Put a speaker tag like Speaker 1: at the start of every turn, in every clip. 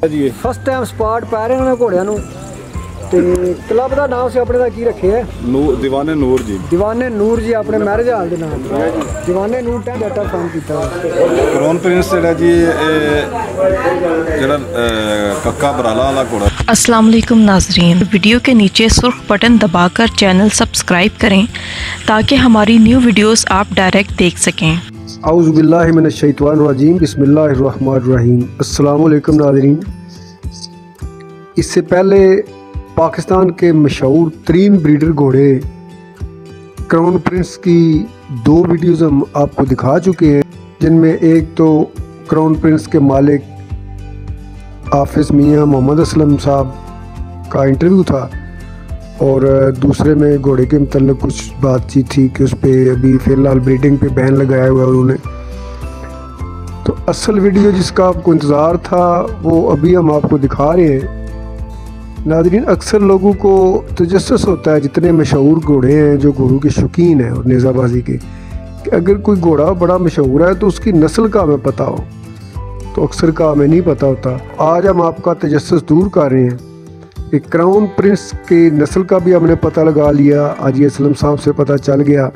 Speaker 1: ਜੀ
Speaker 2: first time spot ਪਾ ਰਹੇ ਨੇ ਘੋੜਿਆਂ ਨੂੰ ਤੇ ਕਲੱਬ ਦਾ ਨਾਮ ਸੀ ਆਪਣੇ ਦਾ ਕੀ ਰੱਖਿਆ?
Speaker 1: ਦੀਵਾਨੇ ਨੂਰ ਜੀ।
Speaker 2: ਦੀਵਾਨੇ ਨੂਰ ਜੀ ਆਪਣੇ ਮੈਰਿਜ ਹਾਲ ਦੇ ਨਾਮ ਦੀਵਾਨੇ ਨੂਰ ਟੈਂ ਡਾਟਾ ਫਾਰਮ ਕੀਤਾ।
Speaker 1: ਕਰੋਨ ਪ੍ਰਿੰਸ ਜਿਹੜਾ ਜੀ ਜਿਹੜਾ कक्का बराला वाला घोड़ा।
Speaker 3: अस्सलाम वालेकुम नाजरीन, वीडियो के नीचे सुर्ख बटन दबाकर चैनल सब्सक्राइब करें ताकि हमारी न्यू वीडियोस आप डायरेक्ट देख सकें।
Speaker 2: औज़ु बिल्लाहि मिनश शैतानिर रजीम, बिस्मिल्लाहिर रहमानिर रहीम। अस्सलाम वालेकुम नाजरीन, इससे पहले पाकिस्तान के मशहूर तरीन ब्रीडर घोड़े क्राउन प्रिंस की 2 वीडियोज़ हम आपको दिखा चुके हैं, जिनमें एक तो क्राउन प्रिंस के मालिक हाफिज़ मियाँ मोहम्मद असलम साहब का इंटरव्यू था और दूसरे में घोड़े के मतलब कुछ बातचीत थी कि उस पर अभी फ़िलहाल ब्रीडिंग पे बैन लगाया हुआ है उन्होंने। तो असल वीडियो जिसका आपको इंतज़ार था वो अभी हम आपको दिखा रहे हैं। नाज़रीन, अक्सर लोगों को तजस्सुस होता है, जितने मशहूर घोड़े हैं जो घोड़ों के शौकीन हैं और नेज़ाबाजी के, कि अगर कोई घोड़ा बड़ा मशहूर है तो उसकी नस्ल का हमें पता हो, तो अक्सर का हमें नहीं पता होता। आज हम आपका तजस्सुस दूर कर रहे हैं कि क्राउन प्रिंस की नस्ल का भी हमने पता लगा लिया। आज ये असलम साहब से पता चल गया,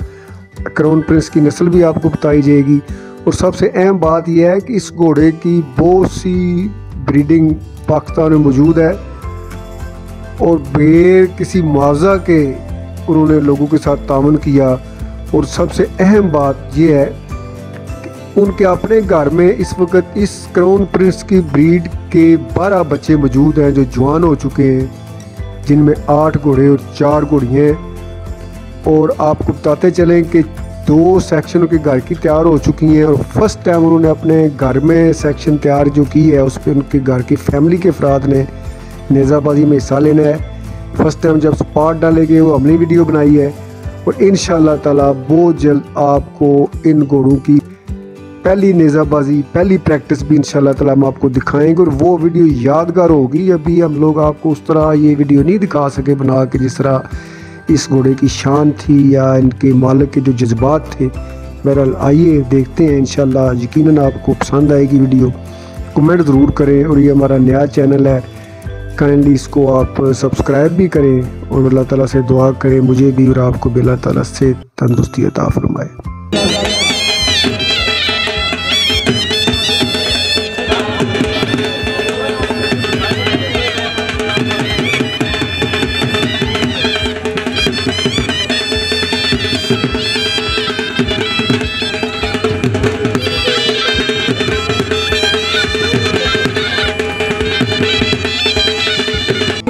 Speaker 2: क्राउन प्रिंस की नस्ल भी आपको बताई जाएगी। और सबसे अहम बात यह है कि इस घोड़े की बहुत सी ब्रीडिंग पाकिस्तान में मौजूद है और बगैर किसी मुआवजा के उन्होंने लोगों के साथ तावन किया। और सबसे अहम बात यह है कि उनके अपने घर में इस वक्त इस क्राउन प्रिंस की ब्रीड के 12 बच्चे मौजूद हैं जो जवान हो चुके हैं, जिनमें 8 घोड़े और 4 घोड़ियाँ हैं। और आपको बताते चलें कि 2 सेक्शनों के घर की तैयार हो चुकी हैं और फर्स्ट टाइम उन्होंने अपने घर में सेक्शन तैयार जो की है उस पर उनके घर की फैमिली के अफराद ने नेज़ाबाजी में हिस्सा लेना है। फर्स्ट टाइम जब स्पॉट डालेंगे वो हमने वीडियो बनाई है और इंशाअल्लाह ताला बहुत जल्द आपको इन घोड़ों की पहली नेज़ाबाजी पहली प्रैक्टिस भी इंशाअल्लाह ताला हम आपको दिखाएंगे और वो वीडियो यादगार होगी। अभी हम लोग आपको उस तरह ये वीडियो नहीं दिखा सके बना के जिस तरह इस घोड़े की शान थी या इनके मालिक के जो जज्बात थे। बहरहाल आइए देखते हैं, इंशाअल्लाह यकीनन आपको पसंद आएगी वीडियो। कमेंट ज़रूर करें और ये हमारा नया चैनल है, काइंडली इसको आप सब्सक्राइब भी करें और अल्लाह ताला से दुआ करें मुझे भी और आपको भी अल्लाह ताला से तंदुरुस्ती अता फरमाए।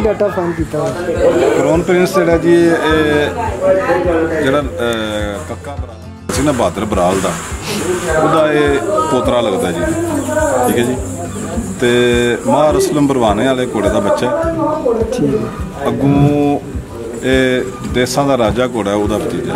Speaker 2: डाटा फार्म किया
Speaker 1: क्राउन प्रिंस ਜਿਹੜਾ ਜੀ ਜਿਹੜਾ ਕੱਕਾ ਬਰਾਲ ਸੀ ਨਾ ਬਹਾਦਰ ਬਰਾਲ ਦਾ, ਉਹਦਾ ਇਹ ਪੋਤਰਾ ਲੱਗਦਾ ਜੀ। ਠੀਕ ਹੈ ਜੀ। ਤੇ ਮਾਰ ਅਸਲਮ ਬਰਵਾਨੇ ਵਾਲੇ ਘੋੜੇ ਦਾ ਬੱਚਾ ਅੱਗੋਂ ਇਹ ਦੇਸਾਂ ਦਾ ਰਾਜਾ ਘੋੜਾ ਉਹਦਾ ਭਤੀਜਾ।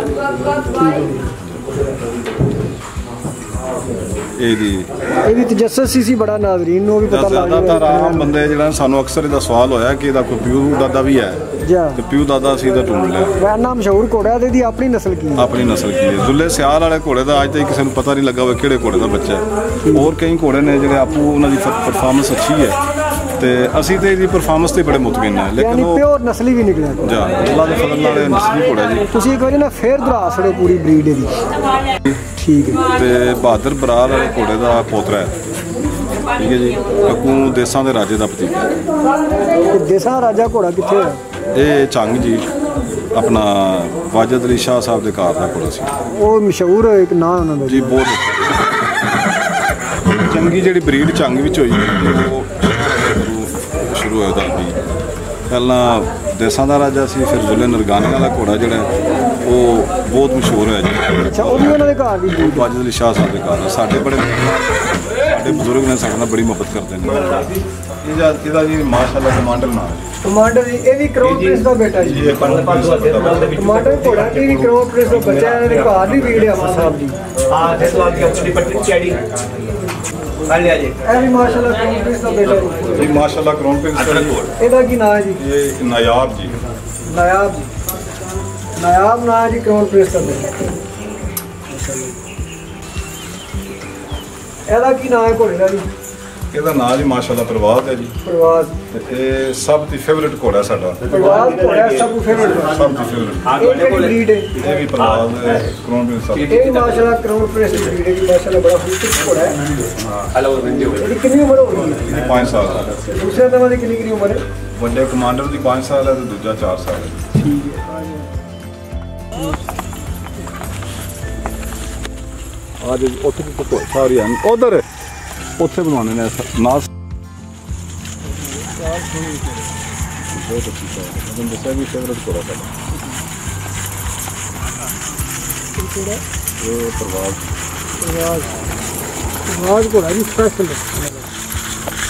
Speaker 2: ਇਹਦੀ ਤਜੱਸਸ ਸੀ ਬੜਾ ਨਾਜ਼ਰੀਨ ਨੂੰ ਵੀ ਪਤਾ ਲੱਗ
Speaker 1: ਜ਼ਿਆਦਾਤਰ ਆਮ ਬੰਦੇ ਜਿਹੜਾ ਸਾਨੂੰ ਅਕਸਰ ਇਹਦਾ ਸਵਾਲ ਹੋਇਆ ਕਿ ਇਹਦਾ ਕੋਈ ਪਿਓ ਦਾਦਾ ਵੀ ਹੈ ਤੇ ਪਿਓ ਦਾਦਾ ਸੀ ਇਹਦਾ ਢੂੰਡ ਲਿਆ।
Speaker 2: ਵੈਨਾ ਮਸ਼ਹੂਰ ਘੋੜਾ ਤੇ ਇਹਦੀ ਆਪਣੀ ਨਸਲ ਕੀ ਹੈ?
Speaker 1: ਆਪਣੀ ਨਸਲ ਕੀ ਹੈ? ਦੁੱਲੇ ਸਿਆਲ ਵਾਲੇ ਘੋੜੇ ਦਾ ਅੱਜ ਤੱਕ ਕਿਸੇ ਨੂੰ ਪਤਾ ਨਹੀਂ ਲੱਗਾ ਹੋਵੇ ਕਿਹੜੇ ਘੋੜੇ ਦਾ ਬੱਚਾ ਹੈ। ਹੋਰ ਕਈ ਘੋੜੇ ਨੇ ਜਿਹੜੇ ਆਪੂ ਉਹਨਾਂ ਦੀ ਪਰਫਾਰਮੈਂਸ ਅੱਛੀ ਹੈ ਤੇ ਅਸੀਂ ਤੇ ਇਹਦੀ ਪਰਫਾਰਮੈਂਸ ਤੇ ਬੜੇ ਮੁਤਮਿਨ ਹੈ, ਲੇਕਿਨ ਉਹ
Speaker 2: ਪਿਓਰ ਨਸਲੀ ਵੀ ਨਿਕਲਿਆ
Speaker 1: ਜਾ ਅੱਲਾਹ ਦੇ ਫਜ਼ਲ ਨਾਲ ਨਸਲੀ ਘੋੜਾ ਜੀ।
Speaker 2: ਤੁਸੀਂ ਇੱਕ ਵਾਰੀ ਨਾ ਫੇਰ ਦੁਹਰਾ ਸਕਦੇ ਪੂਰੀ ਬਰੀਡ ਇਹਦੀ। ਠੀਕ ਹੈ।
Speaker 1: ਤੇ ਬਹਾਦਰ ਬਰਾਲ ਵਾਲੇ ਘੋੜੇ ਦਾ ਪੋਤਰਾ ਹੈ। ਠੀਕ ਹੈ ਜੀ। ਅੱਗੋਂ ਦੇਸਾਂ ਦੇ ਰਾਜੇ ਦਾ ਭਤੀਜਾ ਹੈ।
Speaker 2: ਦੇਸਾਂ ਰਾਜਾ ਘੋੜਾ ਕਿੱਥੇ ਹੈ?
Speaker 1: ਇਹ ਝੰਗ ਜੀ अपना वाजिद अली शाह साहब के घर का घोड़ा सी।
Speaker 2: वो मशहूर एक नाम उन्होंने
Speaker 1: जी बहुत चंगी जी ब्रीड झंग विच होई वो शुरू होया भी पहला देसां दा राजा सी, फिर जुले नरगाने वाला घोड़ा जिहड़ा वो बहुत मशहूर है जी।
Speaker 2: अच्छा वो भी उन्होंने घर दी
Speaker 1: वाजिद अली शाह साहब के घर साडे बड़े बुजुर्ग ने साडे नाल बड़ी मोहब्बत करते हैं। ਇਹਦਾ ਜੀ ਮਾਸ਼ਾਅੱਲਾ ਕਮਾਂਡਰ ਨਾਮ ਹੈ।
Speaker 2: कमांडर ਇਹ ਵੀ ਕ੍ਰਾਊਨ ਪ੍ਰਿੰਸ ਦਾ ਬੇਟਾ ਜੀ।
Speaker 1: ਇਹ
Speaker 2: ਕਮਾਂਡਰ ਘੋੜਾ ਕੀ ਵੀ ਕ੍ਰਾਊਨ ਪ੍ਰਿੰਸ ਦਾ ਬੱਚਾ ਹੈ। ਇਹਦੇ ਘਰ ਦੀ ਵੀਡੀਓ ਆ ਸਾਹਿਬ ਦੀ।
Speaker 4: ਹਾਂ ਜਿਸ ਵਾਰ ਦੀ ਆਪਣੀ ਪੱਟੀ ਚੜੀ ਕਰ ਲਿਆ ਜੀ।
Speaker 2: ਇਹ ਵੀ ਮਾਸ਼ਾਅੱਲਾ ਕ੍ਰਾਊਨ ਪ੍ਰਿੰਸ ਦਾ ਬੇਟਾ
Speaker 1: ਜੀ। ਮਾਸ਼ਾਅੱਲਾ ਕ੍ਰਾਊਨ ਪ੍ਰਿੰਸ ਦਾ
Speaker 2: ਇਹਦਾ ਕੀ ਨਾਮ ਹੈ ਜੀ?
Speaker 1: ਇਹ ਨਾਇਬ ਜੀ।
Speaker 2: ਨਾਇਬ ਨਾਇਬ ਨਾਮ ਜੀ ਕ੍ਰਾਊਨ ਪ੍ਰਿੰਸ ਦਾ ਬੇਟਾ। ਇਹਦਾ ਕੀ ਨਾਮ ਹੈ ਘੋੜੇ ਦਾ ਜੀ?
Speaker 1: ਇਹਦਾ ਨਾਂ ਜੀ ਮਾਸ਼ਾਅੱਲਾ ਪ੍ਰਵਾਦ ਹੈ ਜੀ।
Speaker 2: ਪ੍ਰਵਾਦ
Speaker 1: ਤੇ ਇਹ ਸਭ ਦੀ ਫੇਵਰਿਟ ਘੋੜਾ ਸਾਡਾ।
Speaker 2: ਪ੍ਰਵਾਦ ਘੋੜਾ ਸਭ ਤੋਂ ਫੇਵਰਟ
Speaker 1: ਸਭ ਦੀ ਫੇਵਰਿਟ।
Speaker 2: ਇਹ ਕਿਹੜੀ ਬਰੀਡ ਹੈ?
Speaker 1: ਇਹ ਵੀ ਪ੍ਰਵਾਦ ਕ੍ਰੋਨ ਪ੍ਰਿੰਸ ਸਾਹਿਬ।
Speaker 2: ਇਹ ਮਾਸ਼ਾਅੱਲਾ ਕਰਾਊਨ ਪ੍ਰਿੰਸ ਦੀ ਬਰੀਡ ਹੈ ਜੀ, ਮਾਸ਼ਾਅੱਲਾ ਬੜਾ ਖੂਬਸੂਰਤ ਘੋੜਾ ਹੈ। ਇਹਦੀ ਕਿੰਨੀ ਉਮਰ ਹੋ ਗਈ?
Speaker 1: ਇਹਦੀ 5 ਸਾਲ ਹੈ।
Speaker 2: ਦੂਸਰੇ ਦਵਾਂ ਦੀ ਕਿੰਨੀ ਉਮਰ ਹੈ?
Speaker 1: ਵੱਡੇ ਕਮਾਂਡਰ ਦੀ 5 ਸਾਲ ਹੈ ਤੇ ਦੂਜਾ 4 ਸਾਲ ਹੈ।
Speaker 2: ਠੀਕ ਹੈ।
Speaker 1: आज उत्थे भी सारी हैं उधर उत्थे बनवाने ने नाल बहुत अच्छी है। मैंने दसा भी फेवरेट घोड़ा साडा ये प्रवाद
Speaker 2: घोड़ा भी स्पेशल है।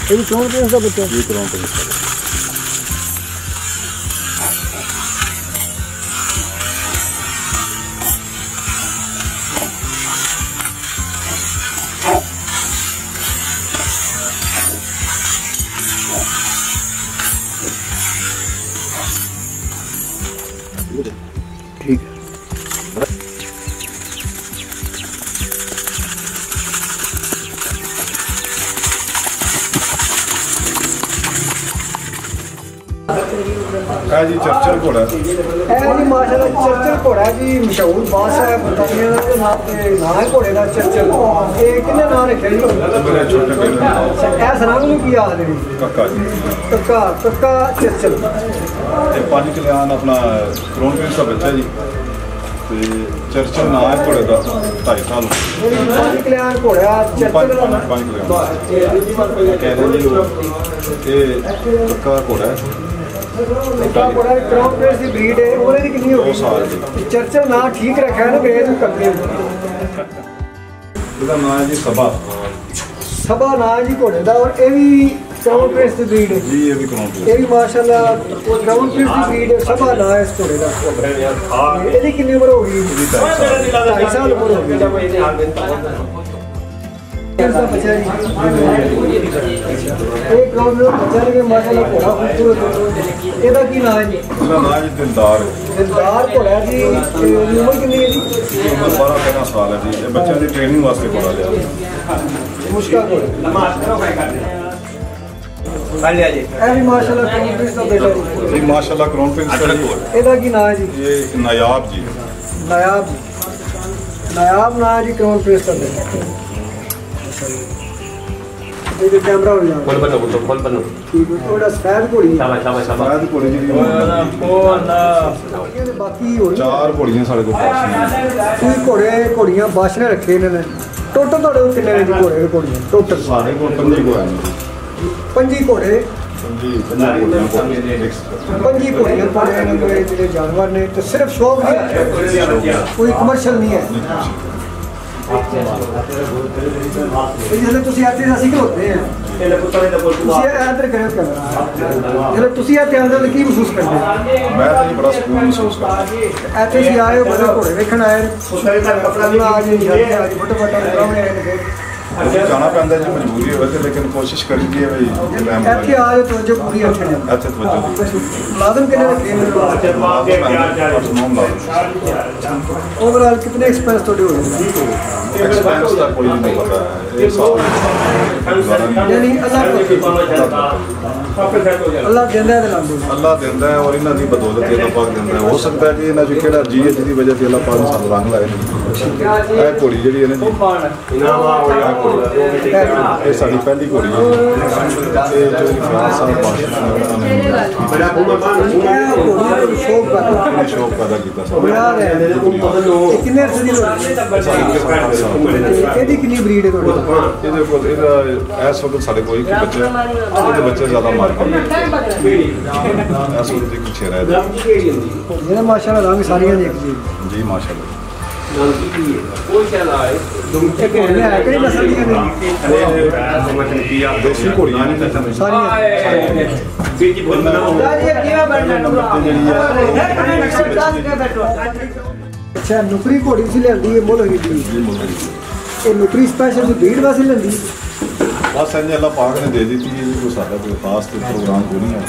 Speaker 2: ये भी कौन सा बच्चा?
Speaker 1: ये करों पे
Speaker 2: ठीक है।
Speaker 1: है जी चर्चल घोड़ा
Speaker 2: है जी माशाल्लाह चर्चल घोड़ा जी, मशहूर बादशाह है बरतानिया का ते नाम ते नाम है घोड़े का चर्चल। ये किन्ने नाम रखे जी?
Speaker 1: मेरे छोटे बेटे
Speaker 2: ऐ सनाम नु की आखदे ने?
Speaker 1: काका जी।
Speaker 2: कक्का कक्का चर्चल।
Speaker 1: ये 5 किलोन अपना करोन प्रिंस का बच्चा जी। ते चर्चल नाम है घोड़े का 2.5 साल।
Speaker 2: 5 किलोन घोड़ा चर्चल का
Speaker 1: 5 किलोन कह रहे जी लोग ये कक्का घोड़ा है।
Speaker 2: कक्का घोड़ा क्राउन प्रिंस की ब्रीड है। ओने दी कितनी हो
Speaker 1: 2 साल
Speaker 2: गई?
Speaker 1: जी।
Speaker 2: चर्चल नाम ठीक रखा है ना अंग्रेज में करते हैं।
Speaker 1: इसका नाम है जी सबा।
Speaker 2: सबा नाम है जी घोड़े का। और ये भी क्राउन प्रिंस की ब्रीड है
Speaker 1: जी। ये भी करोन प्रिंस
Speaker 2: ये भी माशाल्लाह क्राउन प्रिंस की ब्रीड है। सबा नाम है इस घोड़े का। ਇਹਦੀ ਕਿੰਨੀ ਉਮਰ ਹੋ ਗਈ? 2.5 ਸਾਲ ਉਮਰ ਹੋ ਗਈ। ਕਿਹਦਾ ਬੱਚਾ ਜੀ? ਇਹ ਕਰਾਉਨ ਦਾ ਬੱਚਾ ਨੇ ਮਾਸ਼ਾਅੱਲਾ ਘੋੜਾ ਖੂਬਸੂਰਤ ਹੈ। ਇਹਦਾ ਕੀ ਨਾਮ ਹੈ ਜੀ?
Speaker 1: इसका नाम है दिलदार।
Speaker 2: ਦਿਲਦਾਰ ਘੋੜਾ ਜੀ। ਤੇ ਇਹਦੀ ਉਮਰ ਕਿੰਨੀ ਹੈ ਜੀ?
Speaker 1: उम्र 12-13 साल है जी। ये बच्चों की ट्रेनिंग वास्ते घोड़ा लिया।
Speaker 2: ਮੁਸ਼ਕਲ ਘੋੜਾ ਇਹ ਵੀ ਮਾਸ਼ਾਅੱਲਾ ਕਰਾਉਨ ਪ੍ਰਿੰਸ ਦਾ ਬੇਟਾ ਜੀ।
Speaker 1: जी माशाल्लाह करोन प्रिंस का जी।
Speaker 2: ਇਹਦਾ ਕੀ ਨਾਮ ਹੈ ਜੀ?
Speaker 1: ये नायाब जी।
Speaker 2: नायाब। नायाब नाम है जी करोन प्रिंस का बेटा। ये कैमरा हो जाए
Speaker 4: खोल बनो
Speaker 2: ठीक है। थोड़ा सफेद घोड़ी है।
Speaker 4: शाबाश
Speaker 1: शायद घोड़े जी
Speaker 2: ये बाकी हो
Speaker 1: 4 घोड़ियां साढ़े को पास हैं।
Speaker 2: कोई घोड़े घोड़ियां बाशने रखे इन्होंने। टोटल थोड़े कितने ने जी घोड़े घोड़ियां टोटल?
Speaker 1: साढ़े को 5 को है
Speaker 2: 5 घोड़े
Speaker 1: 5
Speaker 2: घोड़ियां घोड़े ने कोई ਜਿਹੜੇ ਜਾਨਵਰ ਨੇ ਤੇ ਸਿਰਫ ਸ਼ੌਕ ਨਹੀਂ, ਕੋਈ ਕਮਰਸ਼ੀਅਲ ਨਹੀਂ ਹੈ। ਜਦੋਂ ਤੁਸੀਂ ਇੱਥੇ ਅਸੀਂ ਖਲੋਤੇ ਆ ਤੁਸੀਂ ਇੱਧਰ ਕਰਿਓ ਕੈਮਰਾ। ਜਦੋਂ ਤੁਸੀਂ ਇੱਥੇ ਆਉਂਦੇ ਹੋ ਤਾਂ ਕੀ ਮਹਿਸੂਸ ਕਰਦੇ ਹੋ?
Speaker 1: मैं तो जी बड़ा सुकून महसूस करता।
Speaker 2: ਇੱਥੇ ਅਸੀਂ ਆਏ ਹੋ ਬੜੇ ਘੋੜੇ ਵੇਖਣ ਆਏ ਕੱਪੜਾ ਆ ਜੀ ਅੱਜ ਫੋਟੋ ਬਣਾਉਣੇ ਆਏ ਨੇ।
Speaker 1: जाना पैंदा जी मजबूरी होवे ते लेकिन कोशिश करी दी है भाई
Speaker 2: ਇੱਥੇ ਆ ਜਾਓ ਤਵੱਜੋ ਪੂਰੀ ਰੱਖਣੀ।
Speaker 1: ਇੱਥੇ ਤਵੱਜੋ
Speaker 2: ਮੁਲਾਜ਼ਮ ਕਿੰਨੇ ਰੱਖੇ ਨੇ? ओवरऑल कितने एक्सपेंस ਤੁਹਾਡੇ ਹੋ ਗਏ?
Speaker 1: एक्सपेंस ਦਾ ਕੋਈ ਨਹੀਂ ਪਤਾ ਹੈ। ਇਹ ਸਾਲ
Speaker 2: ਯਾਨੀ ਅੱਲਾਹ ਦਿੰਦਾ ਹੈ ਤੇ ਲਾਉਂਦੇ।
Speaker 1: ਅੱਲਾਹ ਦਿੰਦਾ ਹੈ ਔਰ ਇਹਨਾਂ ਦੀ ਬਦੌਲਤ ਅੱਲਾਹ ਪਾਕ ਦਿੰਦਾ ਹੈ। ਹੋ ਸਕਦਾ ਹੈ ਕਿ ਇਹਨਾਂ ਚ ਕਿਹੜਾ ਜੀ ਹੈ ਜਿਹਦੀ ਵਜ੍ਹਾ ਤੇ ਅੱਲਾਹ ਪਾਕ ਨੇ ਸਾਨੂੰ ਰੰਗ ਲਾਏ ਨੇ। ਇਹ ਘੋੜੀ ਜਿਹੜੀ ਹੈ ਨਾ ਜੀ ਇਹ ਸਾਡੀ ਪਹਿਲੀ ਘੋੜੀ ਹੈ। ਇਹ ਜੋ ਫਰਾਂਸ ਸਾਹਿਬ
Speaker 2: ਸ਼ੌਕ ਕਰਦਾ
Speaker 1: ਸ਼ੌਕ ਪੈਦਾ ਕੀਤਾ ਸੀ।
Speaker 2: ਇਹ ਕਿੰਨੇ ਅਰਸੇ ਦੀ ਇਹਦੀ ਕਿੰਨੀ ਬਰੀਡ ਹੈ ਤੁਹਾਡੀ?
Speaker 1: ਇਹਦੇ ਕੋਲ ਇਹਦਾ ਇਸ ਵਕਤ ਸਾਡੇ ਕੋਲ ਇੱਕ ਬੱਚਾ ਇਹਦੇ ਬੱਚੇ ਜ਼ਿਆਦਾ ਮਾਰ ਕੇ ਇਸ ਵਕਤ ਇੱਕ ਛੇਰਾ ਹੈ
Speaker 2: ਇਹਦਾ ਮਾਸ਼ਾਅੱਲਾ ਰੰਗ ਸਾਰੀਆਂ ਦੇਖ
Speaker 1: ਜੀ ਮਾਸ਼ਾਅੱਲਾ।
Speaker 2: ਕਿਹੜੀ ਨਸਲ ਦੀਆਂ ਨੇ?
Speaker 1: ਦੇਸੀ ਘੋੜੀਆਂ ਨੇ
Speaker 2: ਸਾਰੀਆਂ। ਅੱਛਾ ਨੁਕਰੀ ਘੋੜੀ ਸੀ ਲਿਆਂਦੀ ਹੈ ਮੁੱਲ ਹੋਈ ਸੀ। ਇਹ ਨੁਕਰੀ ਸਪੈਸ਼ਲ ਬਰੀਡ ਵਾਸਤੇ ਲੈਂਦੀ?
Speaker 1: ਬਸ ਇੰਜ ਅੱਲਾਹ ਪਾਕ ਨੇ ਦੇ ਦਿੱਤੀ ਹੈ ਜੀ। ਕੋਈ ਸਾਡਾ ਕੋਈ ਖਾਸ ਤੇ ਪ੍ਰੋਗਰਾਮ ਕੋਈ ਨਹੀਂ ਹੈ।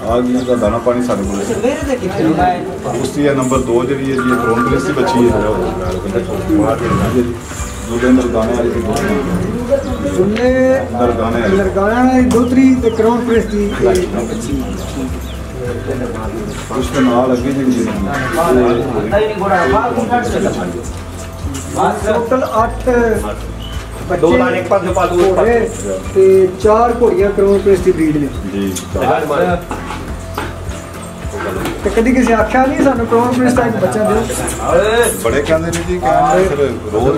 Speaker 1: ਆ ਗਈ ਦਾ ਦਾਣਾ ਪਾਣੀ ਸਾਡੇ ਕੋਲ। ਉਸ ਦੀ ਨੰਬਰ 2 ਜਿਹੜੀ ਹੈ ਜੀ ਕ੍ਰੋਨ ਪ੍ਰਿੰਸ ਦੀ ਬੱਚੀ ਹੈ। दूल्हे नरगाने वाली की दूसरी
Speaker 2: दुल्ले
Speaker 1: नरगाने वाली
Speaker 2: नरगाना की दूसरी ते क्राउन प्रिंस की
Speaker 1: उसके नाल अगे जी
Speaker 2: टोटल 8
Speaker 4: दो लाने एक पास जो पास
Speaker 2: घोड़े ते 4 घोड़ियां क्राउन प्रिंस की ब्रीड ने
Speaker 1: जी
Speaker 2: ते कदी किसी आख्या नहीं सानू क्राउन प्रिंस का एक बच्चा दो
Speaker 1: बड़े कहते ने जी कहते फिर रोज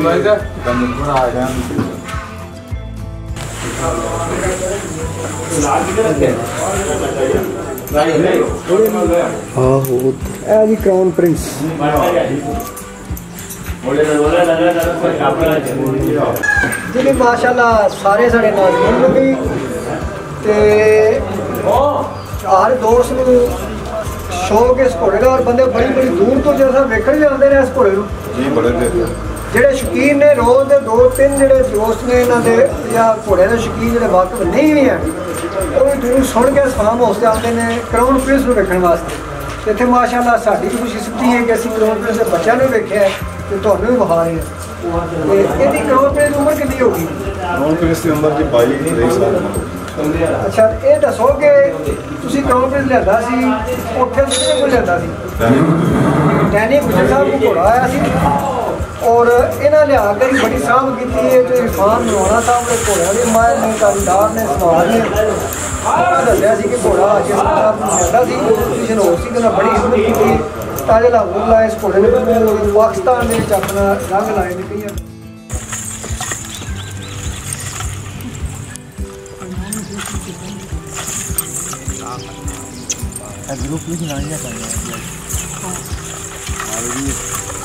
Speaker 2: ए जी क्राउन प्रिंस जिन्हें माशाल्लाह सारे साढ़े नाज़रीन नूं भी ते हर दोस्त नूं शौक इस घोड़े का और बंदे बड़ी बड़ी दूर तो जैसा वेखण जाते हैं इस घोड़े नूं
Speaker 1: जी बड़े
Speaker 2: ਜਿਹੜੇ ਸ਼ੌਕੀਨ ਨੇ ਰੋਜ਼ ਦੇ 2-3 ਜਿਹੜੇ ਦੋਸਤ ਨੇ ਇਹਨਾਂ ਦੇ ਜਾਂ ਘੋੜਿਆਂ ਦੇ ਸ਼ੌਕੀਨ ਜਿਹੜੇ ਵਾਕਫ ਨਹੀਂ ਵੀ ਹੈ ਉਹ ਵੀ ਦੂਰੋਂ ਸੁਣ ਕੇ ਫਾਰਮ ਹਾਊਸ ਤੇ ਆਉਂਦੇ ਨੇ ਕਰਾਊਨ ਪ੍ਰਿੰਸ ਨੂੰ ਵੇਖਣ ਵਾਸਤੇ ਤੇ ਇੱਥੇ ਮਾਸ਼ਾਅੱਲਾ ਸਾਡੀ ਵੀ ਖੁਸ਼ਕਿਸਮਤੀ ਹੈ ਕਿ ਅਸੀਂ ਕਰਾਊਨ ਪ੍ਰਿੰਸ ਦੇ ਬੱਚਿਆਂ ਨੂੰ ਵੇਖਿਆ ਤੇ ਤੁਹਾਨੂੰ ਵੀ ਵਿਖਾ ਰਹੇ ਹਾਂ ਤੇ ਇਹਦੀ ਕਰਾਊਨ ਪ੍ਰਿੰਸ ਦੀ ਉਮਰ ਕਿੰਨੀ ਹੋ ਗਈ
Speaker 1: ਹੁਣ ਪ੍ਰਿੰਸ ਦੀ ਉਮਰ ਜੀ 22 ਸਾਲ
Speaker 2: ਅੱਛਾ ਇਹ ਦੱਸੋ ਕਿ ਤੁਸੀਂ ਕਰਾਊਨ ਪ੍ਰਿੰਸ ਲਿਆਂਦਾ ਸੀ ਉੱਥੇ ਕਿਹਨੇ ਕੋਲ ਲਿਆਂਦਾ ਸੀ ਡੈਨੀ ਗੁਜਰ ਸਾਹਿਬ ਨੂੰ ਘੋੜਾ ਆਇਆ ਸੀ और इन्हें लिया के बड़ी साहब की जो इरफान नरवाना साहब ने घोड़े के माहिर ने कारीदार ने सवाल ने दसिया कि घोड़ा लिया कंपीटिशन हो सी बड़ी हिम्मत की ताजे अलहमदुल्ला इस घोड़े ने पाकिस्तान के अपना रंग लाए ने कई
Speaker 5: ग्रुप में खिलाने का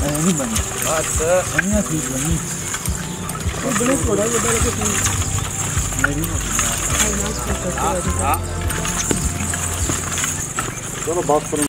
Speaker 5: नहीं बनी बढ़िया ठीक बनी थोड़ा
Speaker 1: चलो बात करें।